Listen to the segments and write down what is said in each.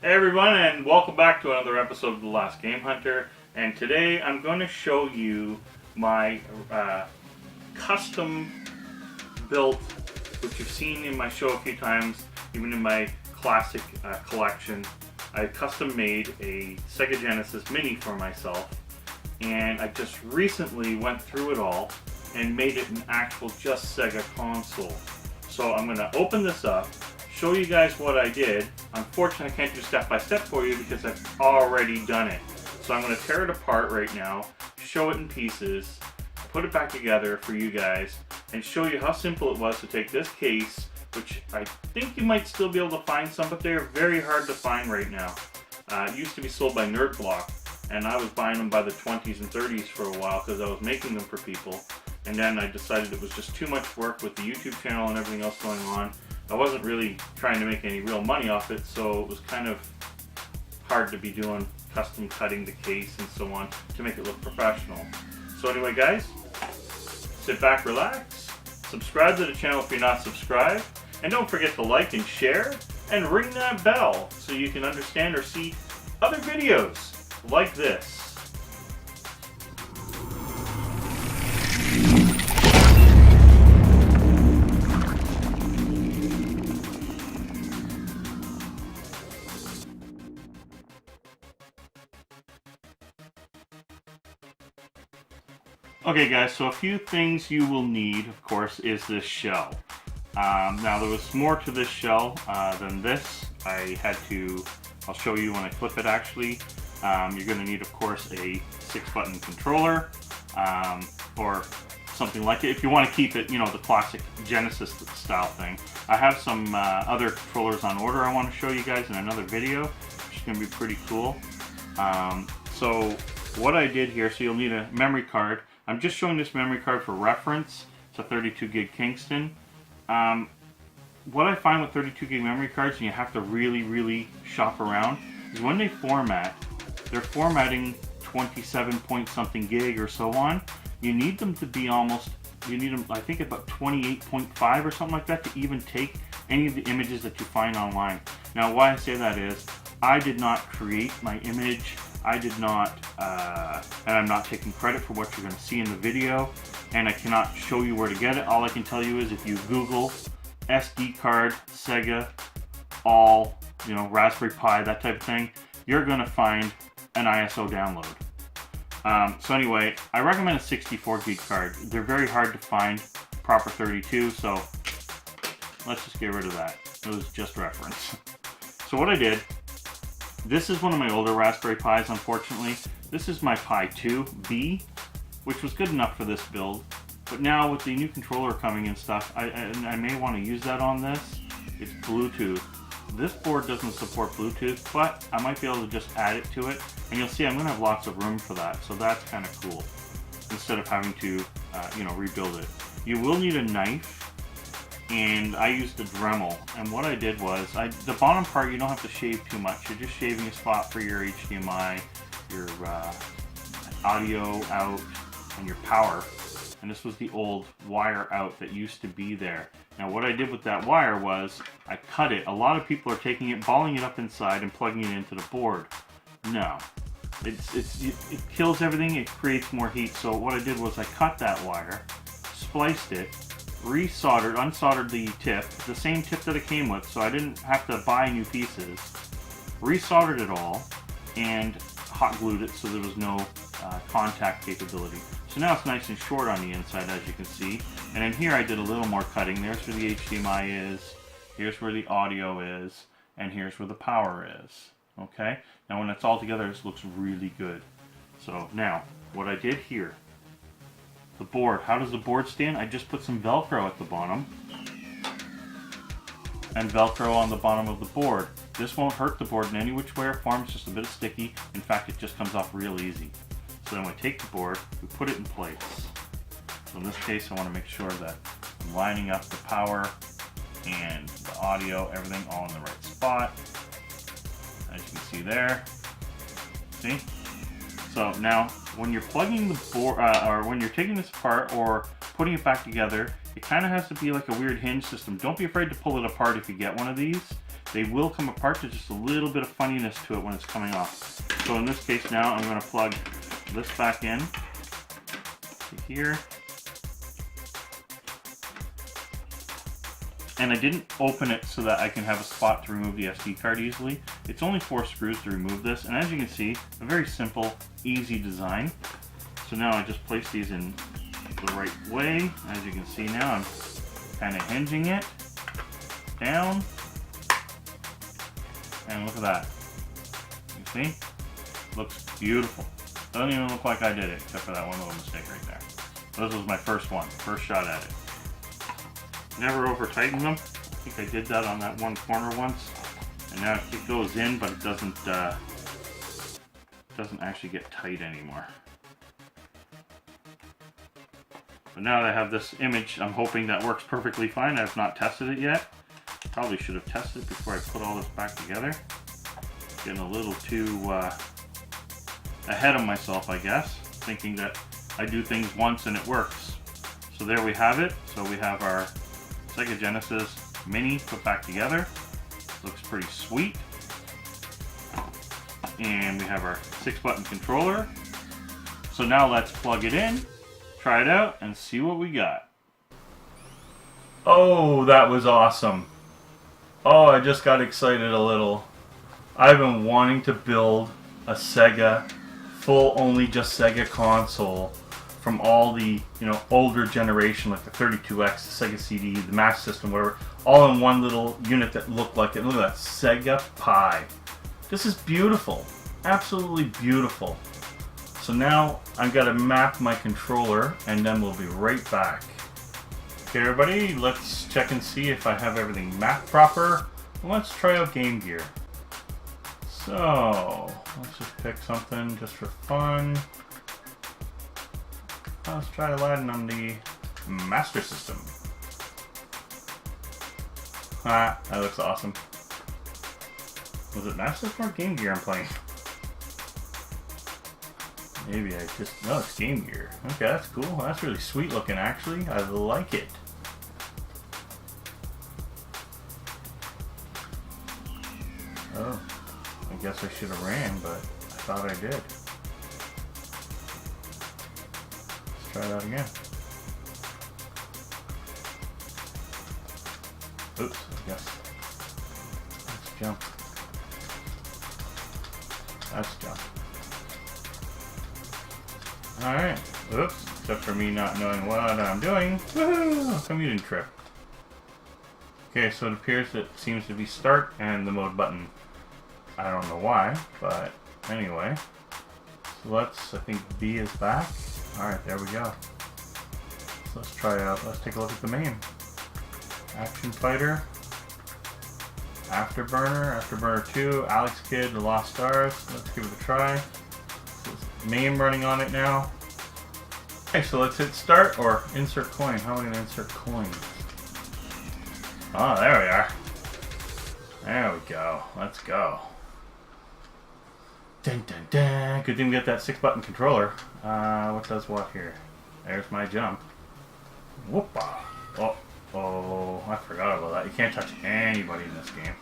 Hey everyone, and welcome back to another episode of The Last Game Hunter. And today I'm going to show you my custom built, which you've seen in my show a few times, even in my classic collection. I custom made a Sega Genesis Mini for myself, and I just recently went through it all and made it an actual just Sega console. So I'm going to open this up, show you guys what I did. Unfortunately, I can't do step by step for you because I've already done it. So I'm going to tear it apart right now, show it in pieces, put it back together for you guys, and show you how simple it was to take this case, which I think you might still be able to find some, but they're very hard to find right now. It used to be sold by Nerd Block, and I was buying them by the 20s and 30s for a while because I was making them for people. And then I decided it was just too much work with the YouTube channel and everything else going on. I wasn't really trying to make any real money off it, so it was kind of hard to be doing custom cutting the case and so on to make it look professional. So anyway guys, sit back, relax, subscribe to the channel if you're not subscribed, and don't forget to like and share, and ring that bell so you can understand or see other videos like this. Okay guys, so a few things you will need, of course, is this shell. Now there was more to this shell than this. I'll show you when I flip it actually. You're going to need, of course, a 6-button controller or something like it if you want to keep it, you know, the classic Genesis style thing. I have some other controllers on order I want to show you guys in another video, which is going to be pretty cool. So what I did here, so you'll need a memory card. I'm just showing this memory card for reference. It's a 32 gig Kingston. What I find with 32 gig memory cards, and you have to really shop around, is when they format, they're formatting 27 point something gig or so on. You need them to be you need them, I think, about 28.5 or something like that to even take any of the images that you find online. Now, why I say that is, I did not create my image. I did not, and I'm not taking credit for what you're going to see in the video, and I cannot show you where to get it. All I can tell you is if you Google SD card, Sega, all, you know, Raspberry Pi, that type of thing, you're going to find an ISO download. So anyway, I recommend a 64 gig card. They're very hard to find, proper 32, so let's just get rid of that. It was just reference. So what I did, this is one of my older Raspberry Pis, unfortunately. This is my Pi 2B, which was good enough for this build. But now with the new controller coming and stuff, I may want to use that on this. It's Bluetooth. This board doesn't support Bluetooth, but I might be able to just add it to it. And you'll see I'm going to have lots of room for that, so that's kind of cool. Instead of having to, you know, rebuild it. You will need a knife. And I used a Dremel, and what I did was, the bottom part you don't have to shave too much. You're just shaving a spot for your HDMI, your audio out, and your power. And this was the old wire out that used to be there. Now what I did with that wire was, I cut it. A lot of people are taking it, balling it up inside, and plugging it into the board. No. It kills everything, it creates more heat. So what I did was I cut that wire, spliced it, unsoldered the tip, the same tip that it came with, so I didn't have to buy new pieces, resoldered it all, and hot glued it so there was no contact capability. So now it's nice and short on the inside, as you can see. And in here I did a little more cutting. There's where the HDMI is, here's where the audio is, and here's where the power is. Okay? Now when it's all together, this looks really good. So now, what I did here, the board. How does the board stand? I just put some Velcro at the bottom and Velcro on the bottom of the board. This won't hurt the board in any which way or form. It's just a bit sticky. In fact, it just comes off real easy. So then we take the board, we put it in place. So in this case, I want to make sure that I'm lining up the power and the audio, everything all in the right spot. As you can see there. See? So now, when you're plugging the board, or when you're taking this apart or putting it back together, it kind of has to be like a weird hinge system. Don't be afraid to pull it apart if you get one of these, they will come apart. There's just a little bit of funniness to it when it's coming off. So in this case now, I'm going to plug this back in to here. And I didn't open it so that I can have a spot to remove the SD card easily. It's only 4 screws to remove this, and as you can see, a very simple, easy design. So now I just place these in the right way. As you can see now, I'm kind of hinging it down. And look at that. You see? Looks beautiful. Doesn't even look like I did it, except for that one little mistake right there. This was my first shot at it. Never over tighten them. I think I did that on that one corner once. And now it goes in, but it doesn't actually get tight anymore. But now that I have this image, I'm hoping that works perfectly fine. I've not tested it yet. Probably should have tested it before I put all this back together. Getting a little too ahead of myself, I guess. Thinking that I do things once and it works. So there we have it. So we have our Sega Genesis Mini put back together. Looks pretty sweet. And we have our 6-button controller. So now let's plug it in, try it out, and see what we got. Oh, that was awesome. Oh, I just got excited a little. I've been wanting to build a Sega, full only just Sega console from all the, older generation, like the 32X, the Sega CD, the Master System, whatever, all in one little unit that looked like it. Look at that, Sega Pi. This is beautiful, absolutely beautiful. So now I've got to map my controller, and then we'll be right back. Okay, everybody, let's check and see if I have everything mapped proper. Let's try out Game Gear. So let's just pick something just for fun. Let's try Aladdin on the Master System. Ah, that looks awesome. Was it Master System or Game Gear I'm playing? Maybe I just... No, it's Game Gear. Okay, that's cool. That's really sweet looking, actually. I like it. Oh, I guess I should have ran, but I thought I did. Try that again. Oops, I guess. Let's jump. Let's jump. Alright. Oops. Except for me not knowing what I'm doing. Woohoo! How come you didn't trip? Okay, so it appears it seems to be start and the mode button. I don't know why, but anyway. So I think B is back. Alright, there we go. So let's try out, let's take a look at the main. Action Fighter, Afterburner 2, Alex Kidd, The Lost Stars. Let's give it a try. So MAME running on it now. Okay, so let's hit start or insert coin. How am I going to insert coins? Oh, there we are. There we go. Let's go. Dun dun dun. Good thing we got that 6-button controller. What does what here? There's my jump. Whoopa. Oh, I forgot about that. You can't touch anybody in this game.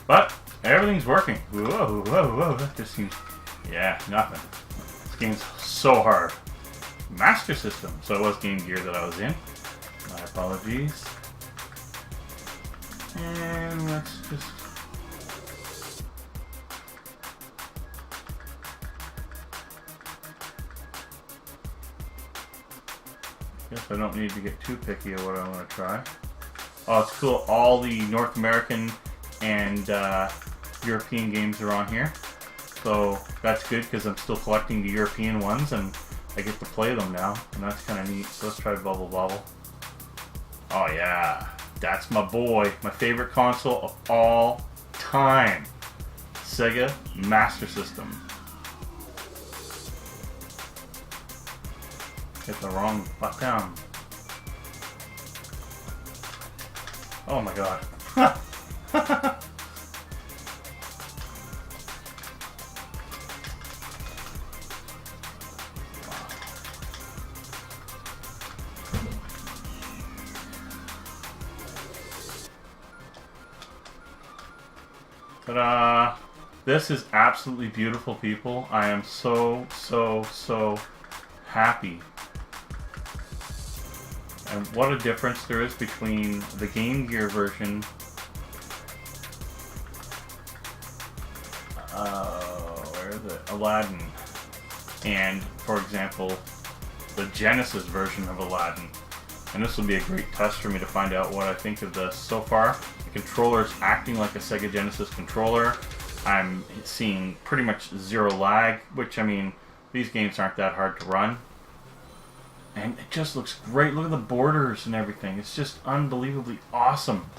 But everything's working. Whoa. That just seems... Yeah, nothing. This game's so hard. Master System. So it was Game Gear that I was in. My apologies. And let's just... Guess I don't need to get too picky of what I want to try. Oh, it's cool. All the North American and European games are on here. So that's good because I'm still collecting the European ones and I get to play them now. And that's kind of neat. So let's try Bubble Bobble. Oh yeah, that's my boy. My favorite console of all time. Sega Master System. Hit the wrong button. Oh my god. Ta-da! This is absolutely beautiful, people. I am so, so, so happy. And what a difference there is between the Game Gear version. Where is it? Aladdin. And, for example, the Genesis version of Aladdin. And this will be a great test for me to find out what I think of this. So far, the controller is acting like a Sega Genesis controller. I'm seeing pretty much zero lag, which, I mean, these games aren't that hard to run. And it just looks great. Look at the borders and everything. It's just unbelievably awesome.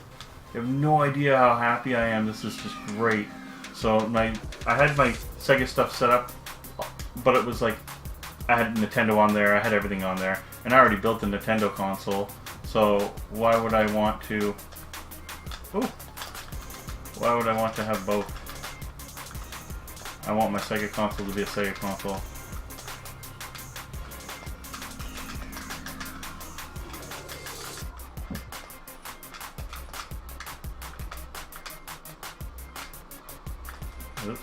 You have no idea how happy I am. This is just great. So I had my Sega stuff set up, but it was like I had Nintendo on there. I had everything on there. And I already built the Nintendo console. So why would I want to... Ooh. Why would I want to have both? I want my Sega console to be a Sega console. Oops.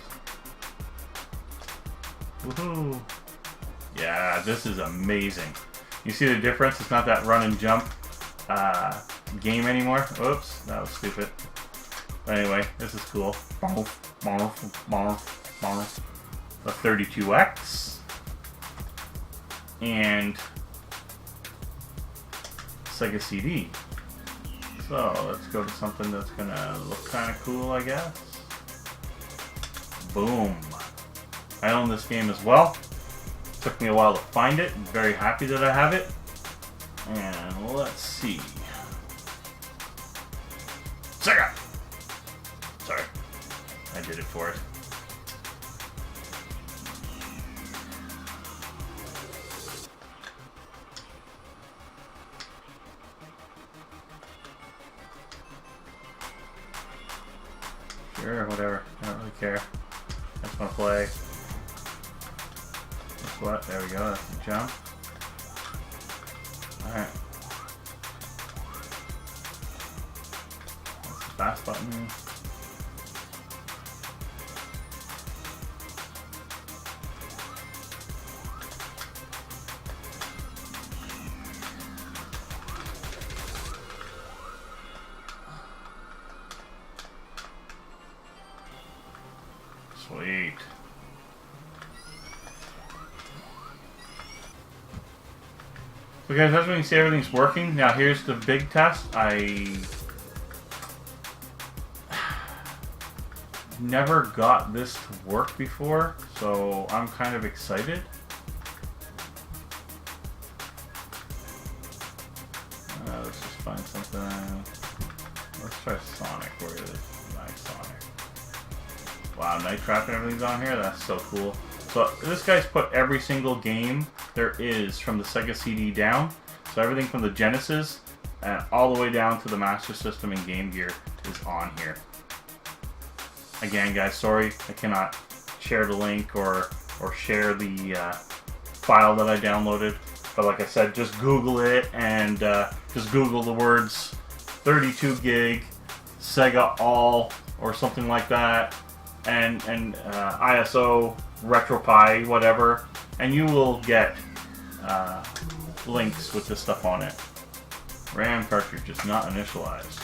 Woohoo! Yeah, this is amazing. You see the difference? It's not that run and jump game anymore. Oops, that was stupid. But anyway, this is cool. The 32X and Sega CD. So let's go to something that's gonna look kind of cool, I guess. Boom. I own this game as well. Took me a while to find it. I'm very happy that I have it. And let's see. Sega! Sorry. I did it for it. Sure, whatever. I don't really care. I just want to play. Guess what? There we go. That's the jump. Alright. That's the fast button. Sweet. So guys, that's when you see everything's working. Now here's the big test. I never got this to work before, so I'm kind of excited. Let's just find something. Let's try Sonic. Where is it? Nice Sonic. Wow, Night Trap and everything's on here. That's so cool. So this guy's put every single game there is from the Sega CD down. So everything from the Genesis and all the way down to the Master System and Game Gear is on here. Again, guys, sorry I cannot share the link or share the file that I downloaded. But like I said, just Google it and just Google the words 32 gig Sega All or something like that, and ISO RetroPie, whatever, and you will get links with this stuff on it. RAM cartridge is not initialized.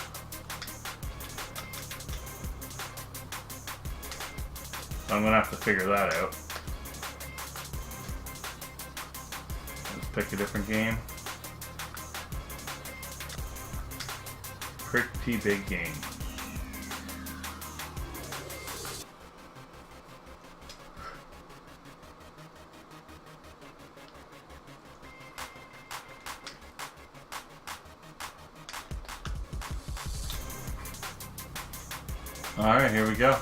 So I'm gonna have to figure that out. Let's pick a different game. Pretty big game. Alright, here we go.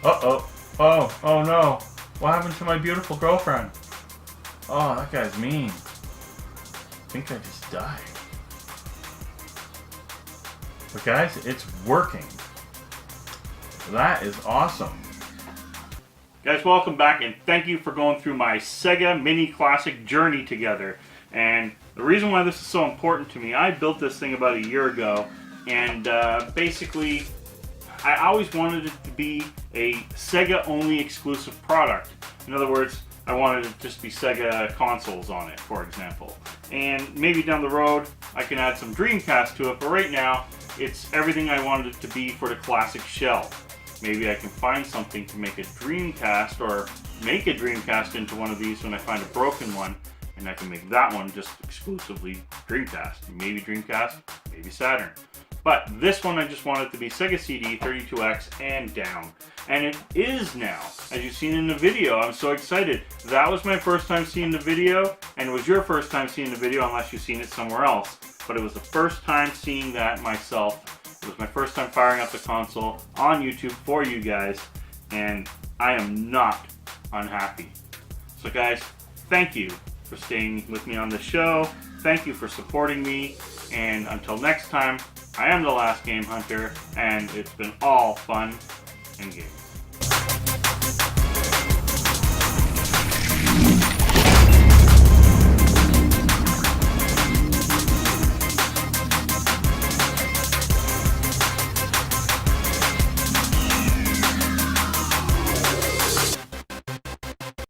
Uh-oh. Oh no. What happened to my beautiful girlfriend? Oh, that guy's mean. I think I just died. But guys, it's working. That is awesome. Guys, welcome back and thank you for going through my Sega Mini Classic journey together. And the reason why this is so important to me, I built this thing about a year ago, and basically I always wanted it to be a Sega only exclusive product. In other words, I wanted it to just be Sega consoles on it, for example. And maybe down the road I can add some Dreamcast to it, but right now it's everything I wanted it to be for the classic shell. Maybe I can find something to make a Dreamcast, or make a Dreamcast into one of these when I find a broken one, and I can make that one just exclusively Dreamcast. Maybe Dreamcast, maybe Saturn. But this one I just want it to be Sega CD, 32X, and down. And it is now, as you've seen in the video. I'm so excited. That was my first time seeing the video, and it was your first time seeing the video unless you've seen it somewhere else. But it was the first time seeing that myself. It was my first time firing up the console on YouTube for you guys, and I am not unhappy. So guys, thank you for staying with me on the show. Thank you for supporting me, and until next time, I am the Last Game Hunter, and it's been all fun and games.